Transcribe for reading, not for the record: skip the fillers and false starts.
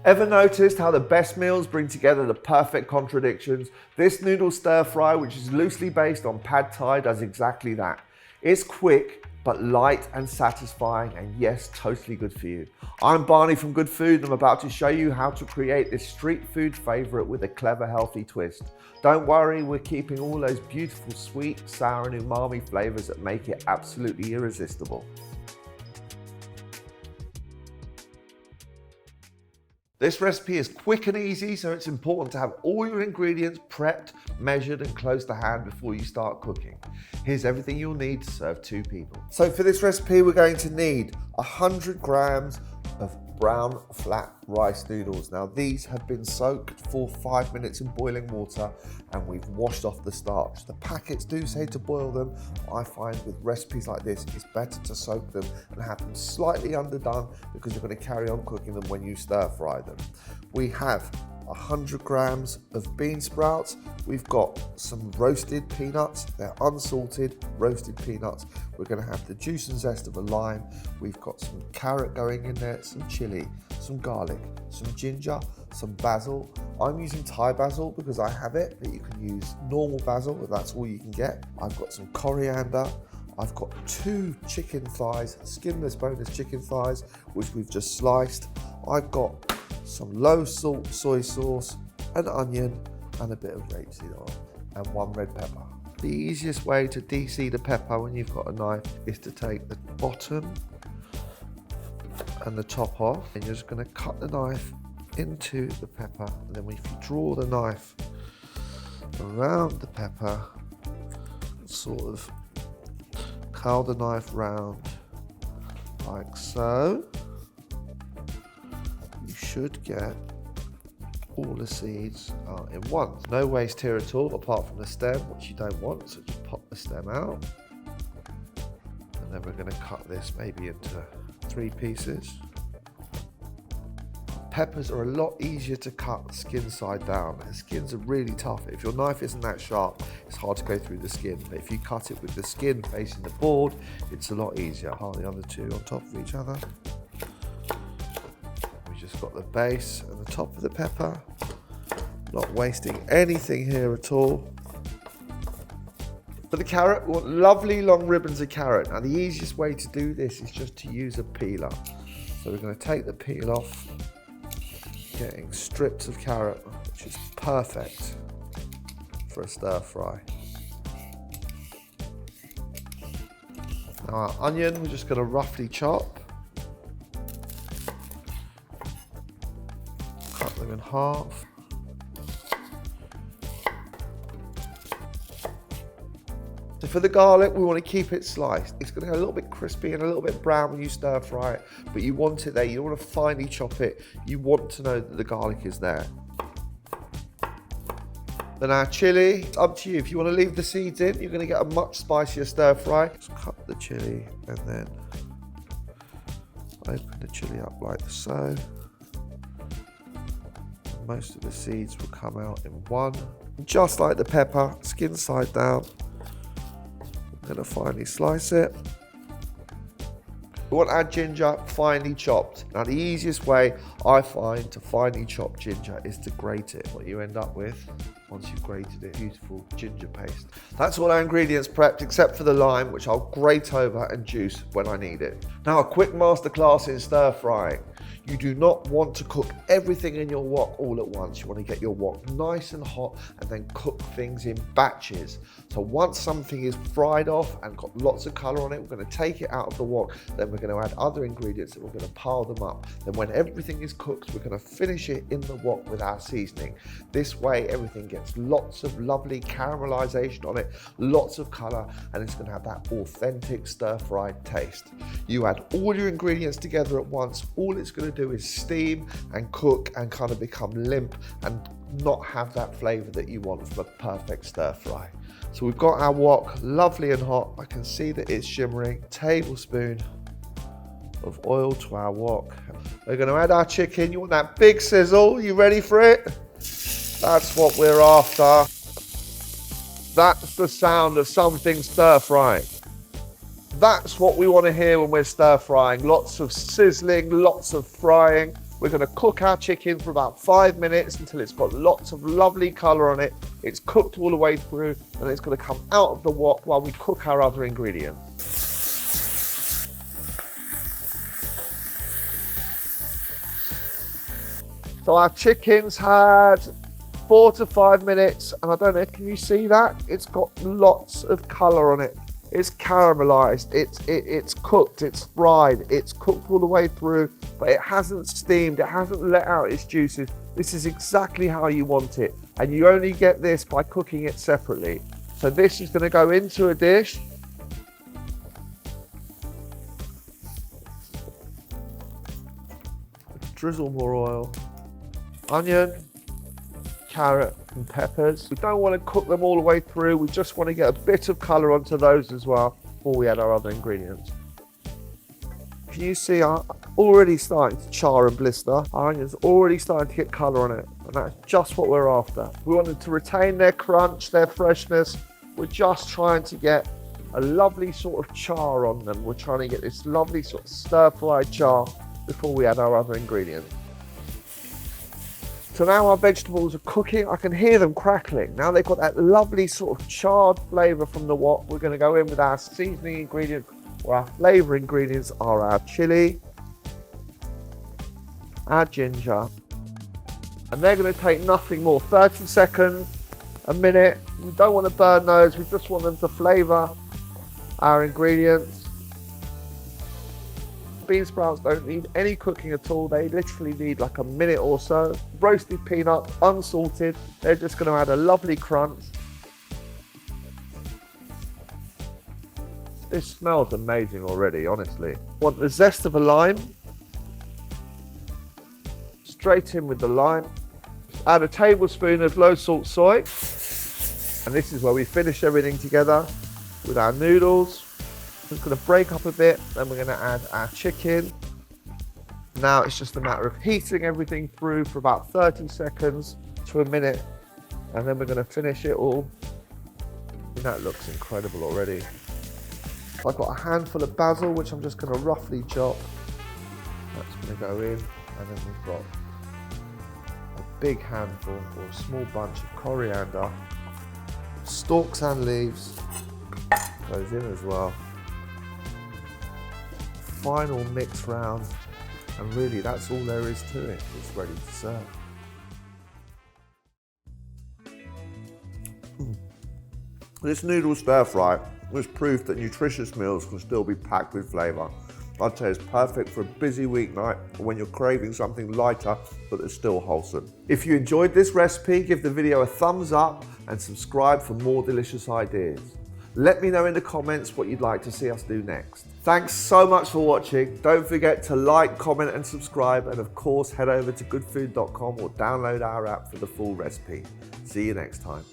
Ever noticed how the best meals bring together the perfect contradictions? This noodle stir fry, which is loosely based on pad thai, does exactly that. It's quick, but light and satisfying, and yes, totally good for you. I'm Barney from Good Food, and I'm about to show you how to create this street food favorite with a clever, healthy twist. Don't worry, we're keeping all those beautiful sweet, sour, and umami flavors that make it absolutely irresistible. This recipe is quick and easy, so it's important to have all your ingredients prepped, measured, and close to hand before you start cooking. Here's everything you'll need to serve 2 people. So for this recipe, we're going to need 100 grams of brown flat rice noodles. Now these have been soaked for 5 minutes in boiling water and we've washed off the starch. The packets do say to boil them. I find with recipes like this, it's better to soak them and have them slightly underdone because you're going to carry on cooking them when you stir fry them. We have 100 grams of bean sprouts. We've got some roasted peanuts. They're unsalted roasted peanuts. We're going to have the juice and zest of a lime. We've got some carrot going in there, some chili, some garlic, some ginger, some basil. I'm using Thai basil because I have it, but you can use normal basil if that's all you can get. I've got some coriander. I've got 2 chicken thighs, skinless boneless chicken thighs, which we've just sliced. I've got some low salt soy sauce, an onion, and a bit of rapeseed oil, and 1 red pepper. The easiest way to de-seed a pepper when you've got a knife is to take the bottom and the top off, and you're just going to cut the knife into the pepper, and then if you draw the knife around the pepper, sort of curl the knife round like so, you should get all the seeds in one. No waste here at all, apart from the stem, which you don't want, so just pop the stem out. And then we're going to cut this maybe into 3 pieces. Peppers are a lot easier to cut skin side down. The skins are really tough. If your knife isn't that sharp, it's hard to go through the skin. But if you cut it with the skin facing the board, it's a lot easier. Pile the other 2 on top of each other. Just got the base and the top of the pepper. Not wasting anything here at all. For the carrot, we want lovely long ribbons of carrot. Now the easiest way to do this is just to use a peeler. So we're going to take the peel off, getting strips of carrot, which is perfect for a stir fry. Now our onion, we're just going to roughly chop. Cut them in half. So for the garlic, we want to keep it sliced. It's going to get a little bit crispy and a little bit brown when you stir fry it, but you want it there. You don't want to finely chop it. You want to know that the garlic is there. Then our chili, it's up to you. If you want to leave the seeds in, you're going to get a much spicier stir fry. Just cut the chili and then open the chili up like so. Most of the seeds will come out in one. Just like the pepper, skin side down. I'm going to finely slice it. We want our ginger finely chopped. Now the easiest way I find to finely chop ginger is to grate it. What you end up with, once you've grated it, beautiful ginger paste. That's all our ingredients prepped except for the lime, which I'll grate over and juice when I need it. Now a quick masterclass in stir frying. You do not want to cook everything in your wok all at once. You want to get your wok nice and hot and then cook things in batches. So once something is fried off and got lots of colour on it, we're going to take it out of the wok. Then we're going to add other ingredients and we're going to pile them up. Then when everything is cooked, we're going to finish it in the wok with our seasoning. This way everything gets lots of lovely caramelization on it, lots of colour, and it's going to have that authentic stir-fried taste. You add all your ingredients together at once. All it's going to do is steam and cook and kind of become limp and not have that flavour that you want from a perfect stir fry. So we've got our wok lovely and hot. I can see that it's shimmering. Tablespoon of oil to our wok. We're going to add our chicken. You want that big sizzle? You ready for it? That's what we're after. That's the sound of something stir frying. That's what we want to hear when we're stir frying. Lots of sizzling, lots of frying. We're going to cook our chicken for about 5 minutes until it's got lots of lovely colour on it. It's cooked all the way through, and it's going to come out of the wok while we cook our other ingredients. So our chicken's had 4 to 5 minutes, and I don't know, can you see that? It's got lots of colour on it. It's caramelized, it's cooked, it's fried, it's cooked all the way through, but it hasn't steamed, it hasn't let out its juices. This is exactly how you want it, and you only get this by cooking it separately. So this is going to go into a dish. Drizzle more oil. Onion, carrot and peppers. We don't want to cook them all the way through. We just want to get a bit of colour onto those as well before we add our other ingredients. Can you see I'm already starting to char and blister? Our onion's already starting to get colour on it, and that's just what we're after. We wanted to retain their crunch, their freshness. We're just trying to get a lovely sort of char on them. We're trying to get this lovely sort of stir-fried char before we add our other ingredients. So now our vegetables are cooking. I can hear them crackling. Now they've got that lovely sort of charred flavour from the wok. We're going to go in with our seasoning ingredients, or our flavour ingredients are our chilli, our ginger, and they're going to take nothing more, 30 seconds, a minute. We don't want to burn those, we just want them to flavour our ingredients. Bean sprouts don't need any cooking at all. They literally need like a minute or so. Roasted peanuts, unsalted. They're just going to add a lovely crunch. This smells amazing already, honestly. Want the zest of a lime. Straight in with the lime. Add a tablespoon of low salt soy. And this is where we finish everything together with our noodles. It's going to break up a bit, then we're going to add our chicken. Now it's just a matter of heating everything through for about 30 seconds to a minute, and then we're going to finish it all. And that looks incredible already. I've got a handful of basil, which I'm just going to roughly chop. That's going to go in, and then we've got a big handful or a small bunch of coriander. Stalks and leaves goes in as well. Final mix round, and really that's all there is to it. It's ready to serve. This noodle stir fry was proof that nutritious meals can still be packed with flavour. I'd say it's perfect for a busy weeknight or when you're craving something lighter but that's still wholesome. If you enjoyed this recipe, give the video a thumbs up and subscribe for more delicious ideas. Let me know in the comments what you'd like to see us do next. Thanks so much for watching. Don't forget to like, comment and subscribe, and of course head over to goodfood.com or download our app for the full recipe. See you next time.